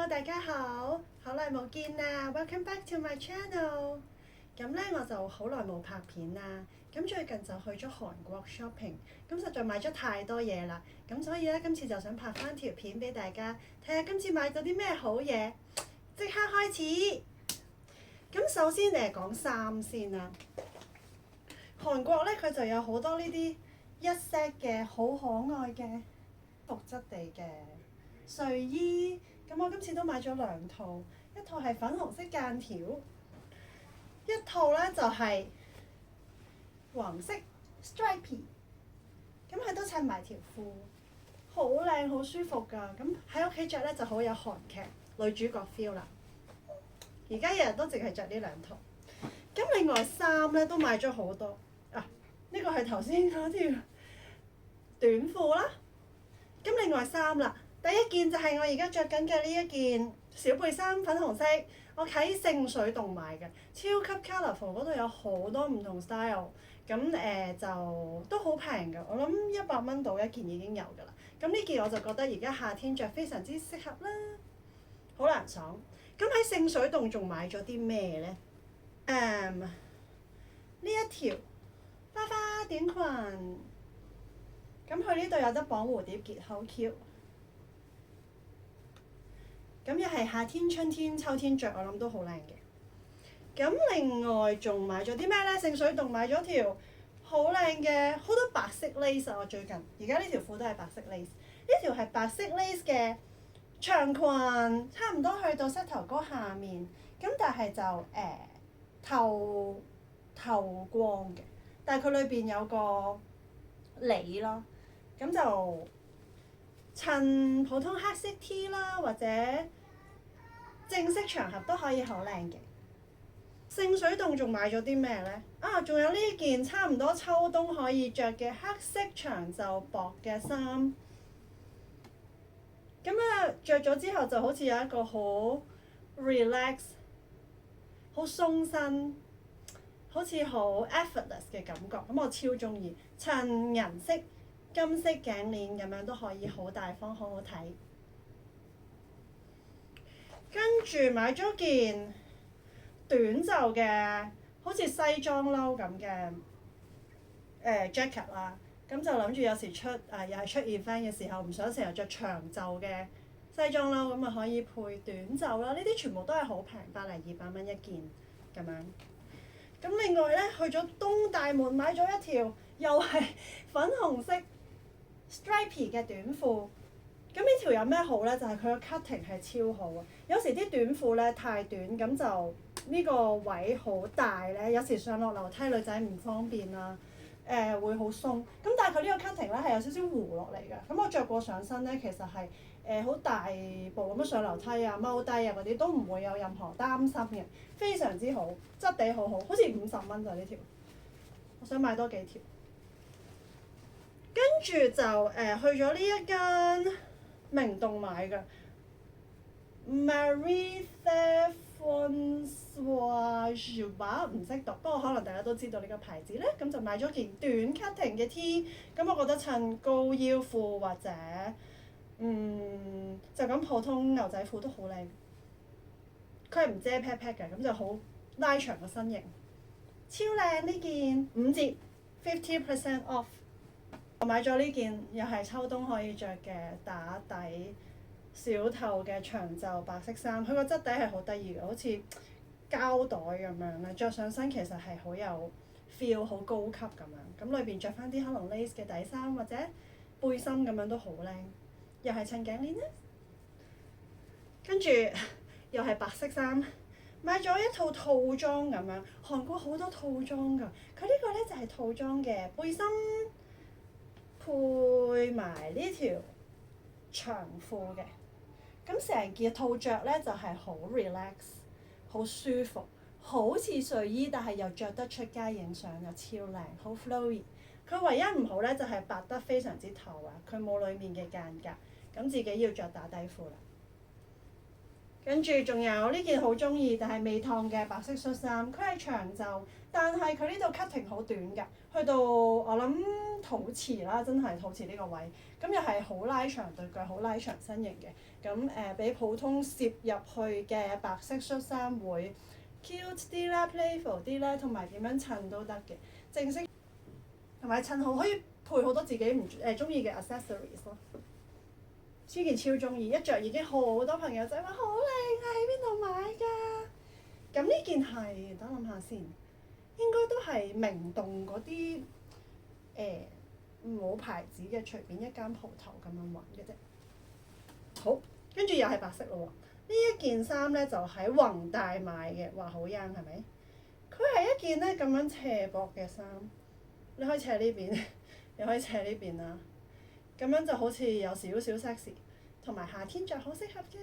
大家好，好耐冇見啦，Welcome back to my channel。咁咧我就好耐冇拍片啦，咁最近就去咗韓國 shopping，咁實在買咗太多嘢啦，咁所以咧今次就想拍翻條片俾大家睇下今次買咗啲咩好嘢，即刻開始。咁首先嚟講衫先啦，韓國咧佢就有好多呢啲一 set 嘅好可愛嘅服質地嘅睡衣。咁我今次都買咗兩套，一套係粉紅色間條，一套咧就係、黃色 stripy， 咁佢都襯埋條褲，好靚好舒服㗎。咁喺屋企着咧就好有韓劇女主角 feel 啦。而家日日都淨係着呢兩套。咁另外衫咧都買咗好多啊！呢個係頭先嗰條短褲啦。咁另外衫啦。第一件就係我而家着緊嘅呢一件小背心，粉紅色，我喺聖水洞買嘅，超級 colourful，嗰度有好多唔同 style， 咁就都好平㗎，我諗100蚊到一件已經有㗎啦。咁呢件我就覺得而家夏天着非常之適合啦，好涼爽。咁喺聖水洞仲買咗啲咩呢？呢一條花花短裙，咁佢呢度有得綁蝴蝶結，好 Q。咁又係夏天、春天、秋天着，我諗都好靚嘅。咁另外仲買咗啲咩呢？聖水洞買咗條好靚嘅，好多白色 lace 啊！我最近而家呢條褲都係白色 lace，呢條係白色 lace 嘅長裙，差唔多去到膝頭哥下面，咁但係就透光嘅，但係佢裏邊有個里咯，咁就襯普通黑色 T 啦，或者正式場合都可以好靚嘅。聖水洞仲買咗啲咩呢？啊，仲有呢件差唔多秋冬可以着嘅黑色長袖薄嘅衫。咁啊，着咗之後就好似有一個好 relax、好鬆身、好似好 effortless 嘅感覺。咁我超中意，襯銀色、金色頸鏈咁樣都可以好大方，好好睇。跟住買咗件短袖嘅，好似西裝褸咁嘅jacket 啦。咁就諗住有時又係出 event 嘅時候，唔想成日着長袖嘅西裝褸，咁啊可以配短袖啦。呢啲全部都係好平，100-200蚊一件咁樣。咁另外咧，去咗東大門買咗一條又係粉紅色 stripy 嘅短褲。咁呢條有咩好咧？就係佢個 cutting 係超好啊！有時啲短褲咧太短，咁就呢個位好大咧，有時上落樓梯女仔唔方便啦。會好鬆，咁但係佢呢個 cutting 咧係有少少弧落嚟嘅，咁我着過上身咧，其實係好大步咁樣上樓梯啊、踎低啊嗰啲都唔會有任何擔心嘅，非常之好，質地好好，好似50蚊就呢條，我想買多幾條。跟住就去咗呢一間明洞買嘅 Marie Françoise 唔識讀，不過可能大家都知道呢個牌子咧，咁就買咗件短 cutting 嘅 T， 咁我覺得襯高腰褲或者就咁普通牛仔褲都好靚。佢係唔遮 pat pat 嘅，咁就好拉長個身形，超靚呢件，5折 50% off。我買咗呢件又係秋冬可以着嘅打底小透嘅長袖白色衫，佢個質地係好得意嘅，好似膠袋咁樣咧，着上身其實係好有 feel， 好高級咁樣。咁裏邊着翻啲可能 lace 嘅底衫或者背心咁樣都好靚，又係襯頸鏈咧。跟住又係白色衫，買咗一套套裝咁樣。韓國好多套裝㗎，佢呢個咧就係套裝嘅背心，配埋呢條長褲嘅，咁成件套着咧就係好 relax， 好舒服，好似睡衣，但係又着得出街影相又超靚，好 flowy。佢唯一唔好咧就係白得非常之透啊，佢冇裡面嘅間隔，咁自己要着打底褲啦。跟住仲有呢件好中意，但係未燙嘅白色恤衫，佢係長袖，但係佢呢度 cutting 好短㗎，去到我諗肚臍啦，真係肚臍呢個位，咁又係好拉長對腳，好拉長身形嘅，咁比普通攝入去嘅白色恤衫會 cute 啲啦 ，playful 啲啦，同埋點樣襯都得嘅，正式同埋襯好可以配好多自己唔中意嘅 accessories 咯。呢件超中意，一着已經好多朋友仔話好靚啊，喺邊度買㗎？咁呢件係等我諗下先，應該都係明洞嗰啲冇牌子嘅隨便一間鋪頭咁樣揾嘅啫。好，跟住又係白色咯喎。呢一件衫咧就喺宏大買嘅，話好 young 係咪？佢係一件咧咁樣斜膊嘅衫，你可以斜呢邊，又可以斜呢邊啦。咁樣就好似有少少 sexy， 同埋夏天着好適合㗎。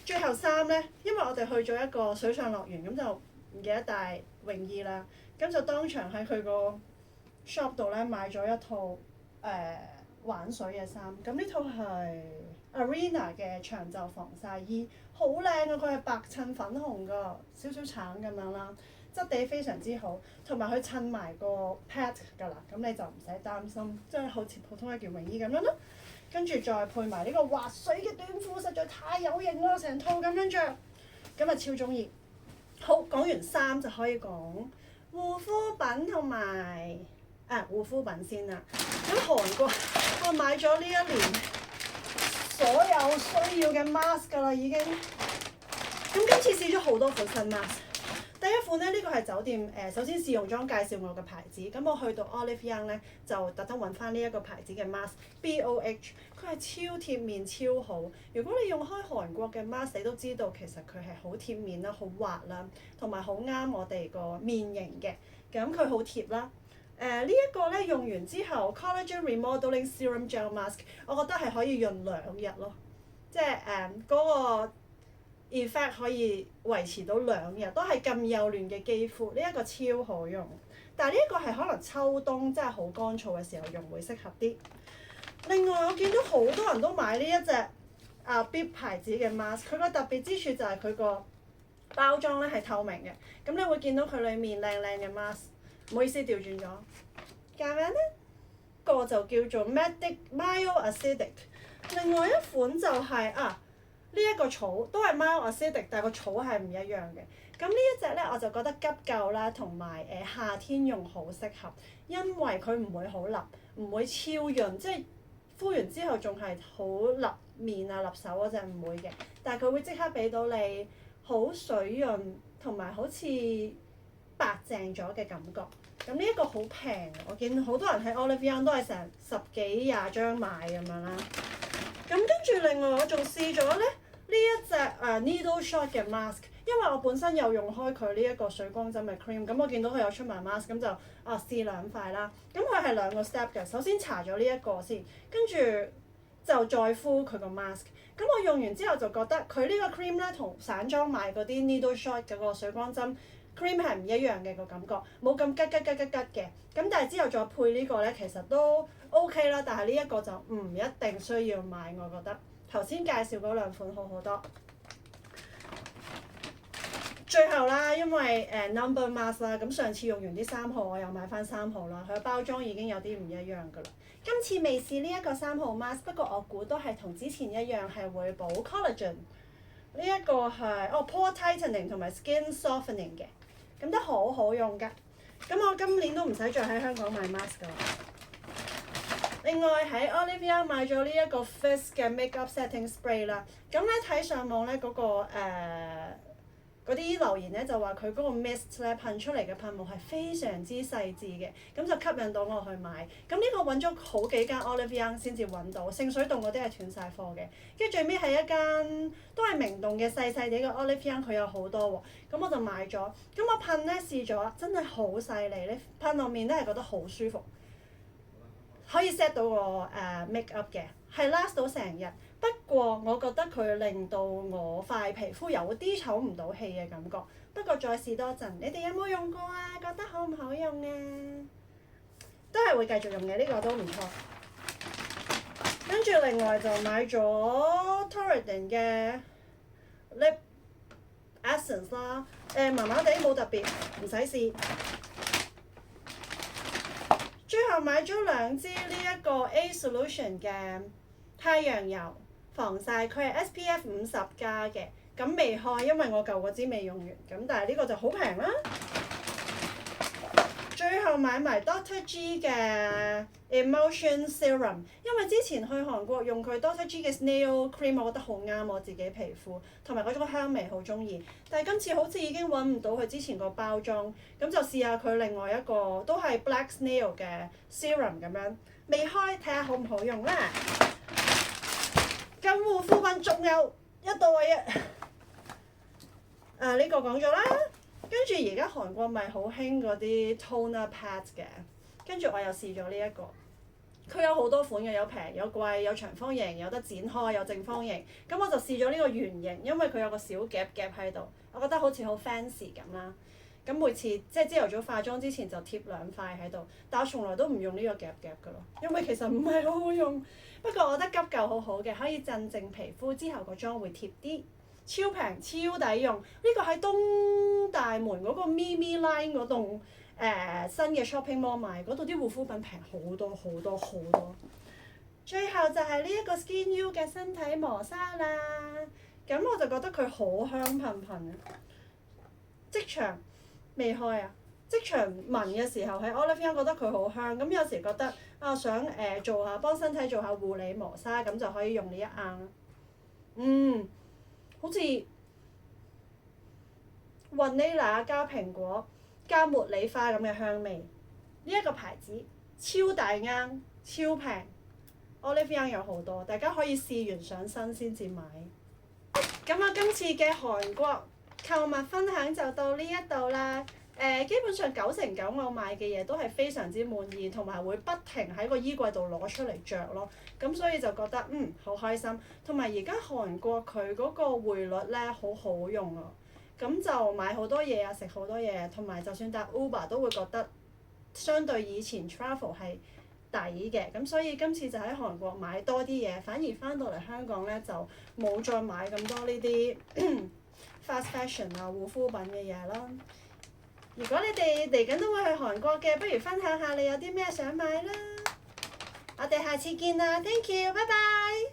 最後衫咧，因為我哋去咗一個水上樂園，咁就唔記得帶泳衣啦，咁就當場喺佢個 shop 度咧買咗一套玩水嘅衫。咁呢套係 Arena 嘅長袖防曬衣，好靚啊！佢係白襯粉紅㗎，少少橙咁樣啦。質地非常之好，同埋佢襯埋個 pad 㗎啦，咁你就唔使擔心，即係好似普通一件泳衣咁樣咯。跟住再配埋呢個滑水嘅短褲，實在太有型啦！成套咁樣着，咁啊超中意。好，講完衫就可以講護膚品同埋護膚品先啦。咁韓國我買咗呢一年所有需要嘅 mask 㗎啦，已經。咁今次試咗好多款新 mask。第一款咧，呢個係酒店首先試用裝介紹我嘅牌子，咁我去到 Olive Young 咧就特登揾翻呢一個牌子嘅 mask BOH，佢係超貼面超好。如果你用開韓國嘅 mask，你都知道其實佢係好貼面啦、好滑啦，同埋好啱我哋個面型嘅。咁佢好貼啦。呢一個咧用完之後 Collagen Remodeling Serum Gel Mask， 我覺得係可以用2日咯，即係嗰個effect 可以維持到2日，都係咁幼嫩嘅肌膚，呢一個超好用。但係呢一個係可能秋冬真係好乾燥嘅時候用會適合啲。另外我見到好多人都買呢一隻Bib 牌子嘅 mask， 佢個特別之處就係佢個包裝咧係透明嘅，咁你會見到佢裡面靚靚嘅 mask。唔好意思調轉咗，夾名咧個就叫做 Medic Mild Acidic， 另外一款就係呢一個草都係 mild acidic， 但係個草係唔一樣嘅。咁呢一隻咧我就覺得急救啦，同埋夏天用好適合，因為佢唔會好立，唔會超潤，即係敷完之後仲係好立面啊、立手嗰隻唔會嘅。但係佢會即刻俾到你好水潤同埋好似白淨咗嘅感覺。咁呢一個好平，我見好多人喺 Olive Young 都係成10幾20張買咁樣啦。咁跟住另外我仲試咗咧呢一隻needle shot 嘅 mask， 因為我本身有用開佢呢一個水光針嘅 cream， 咁我見到佢有出埋 mask， 咁就試2塊啦。咁佢係2個 step 嘅，首先搽咗呢一個先，跟住就再敷佢個 mask。咁我用完之後就覺得佢呢個 cream 咧同散裝買嗰啲 needle shot 嗰個水光針 cream 係唔一樣嘅個感覺，冇咁吉嘅。咁但係之後再配呢個咧，其實都 OK 啦。但係呢一個就唔一定需要買，我覺得。頭先介紹嗰2款好好多。最後啦，因為number mask 啦，咁上次用完啲3號，我又買翻3號啦。佢嘅包裝已經有啲唔一樣㗎啦。今次未試呢一個3號 mask， 不過我估都係同之前一樣係會補 collagen。呢一個係pore tightening 同埋 skin softening 嘅，咁都好好用㗎。咁我今年都唔使再喺香港買 mask 㗎啦。另外喺 Olive Young 買咗呢一個 Fizz 嘅 makeup setting spray 啦。咁咧睇上網咧嗰個嗰啲留言咧就話佢嗰個 mist 咧噴出嚟嘅噴霧係非常之細緻嘅，咁就吸引到我去買。咁呢個揾咗好幾間 Olive Young 先至揾到，聖水洞嗰啲係斷晒貨嘅。跟住最尾係一間都係明洞嘅細細哋嘅 Olive Young， 佢有好多喎，咁我就買咗。咁我噴咧試咗，真係好細膩，你噴落面咧係覺得好舒服，可以 set 到個make up 嘅，係 last 到成日。不過我覺得佢令到我塊皮膚有啲唞唔到氣嘅感覺。不過再試多陣，你哋有冇用過啊？覺得好唔好用啊？都係會繼續用嘅，呢個都唔錯。跟住另外就買咗 Torridon 嘅 lip essence 啦，麻麻地冇特別，唔使試。最後買咗2支呢一個 A Solution 嘅太陽油防曬，佢係 SPF 50+嘅，咁未開，因為我舊嗰支未用完，咁但係呢個就好平啦。最後買埋 Dr. G 嘅 Emulsion Serum， 因為之前去韓國用佢 Dr. G 嘅 Snail Cream， 我覺得好啱我自己皮膚，同埋嗰種香味好中意。但係今次好似已經揾唔到佢之前個包裝，咁就試下佢另外一個都係 Black Snail 嘅 Serum 咁樣，未開睇下好唔好用啦。咁護膚品仲有一到位呢個講咗啦。跟住而家韓國咪好興嗰啲 toner pads 嘅，跟住我又試咗呢一個，佢有好多款嘅，有平有貴，有長方形，有得剪開，有正方形。咁我就試咗呢個圓形，因為佢有個小夾夾喺度，我覺得好似好 fancy 咁啦。咁每次即係朝頭早化妝之前就貼2塊喺度，但我從來都唔用呢個夾夾㗎咯，因為其實唔係好好用。不過我覺得急救好好嘅，可以鎮靜皮膚，之後個妝會貼啲。超平超抵用，呢個喺東大門嗰個 Mimi Line 嗰棟新嘅 shopping mall 買，嗰度啲護膚品平好多好多好多。最後就係呢一個 Skin U 嘅身體磨砂啦，咁我就覺得佢好香噴噴嘅。即場未開啊！即場聞嘅時候喺 Olive Young 覺得佢好香，咁有時覺得想做下幫身體做下護理磨砂，咁就可以用呢一罌。好似 vanilla 加蘋果加茉莉花咁嘅香味，呢一個牌子超大罌超平 ，Olive Young 有好多，大家可以試完上身先至買。咁我今次嘅韓國購物分享就到呢一度啦。基本上9成9我買嘅嘢都係非常之滿意，同埋會不停喺個衣櫃度攞出嚟着咯。咁所以就覺得好開心。同埋而家韓國佢嗰個匯率咧好好用啊，咁就買好多嘢啊，食好多嘢，同埋就算搭 Uber 都會覺得相對以前 travel 係抵嘅。咁所以今次就喺韓國買多啲嘢，反而翻到嚟香港咧就冇再買咁多呢啲 fast fashion 啊護膚品嘅嘢啦。如果你哋嚟緊都會去韓國嘅，不如分享下你有啲咩想買啦。我哋下次見啦 ，thank you，拜拜。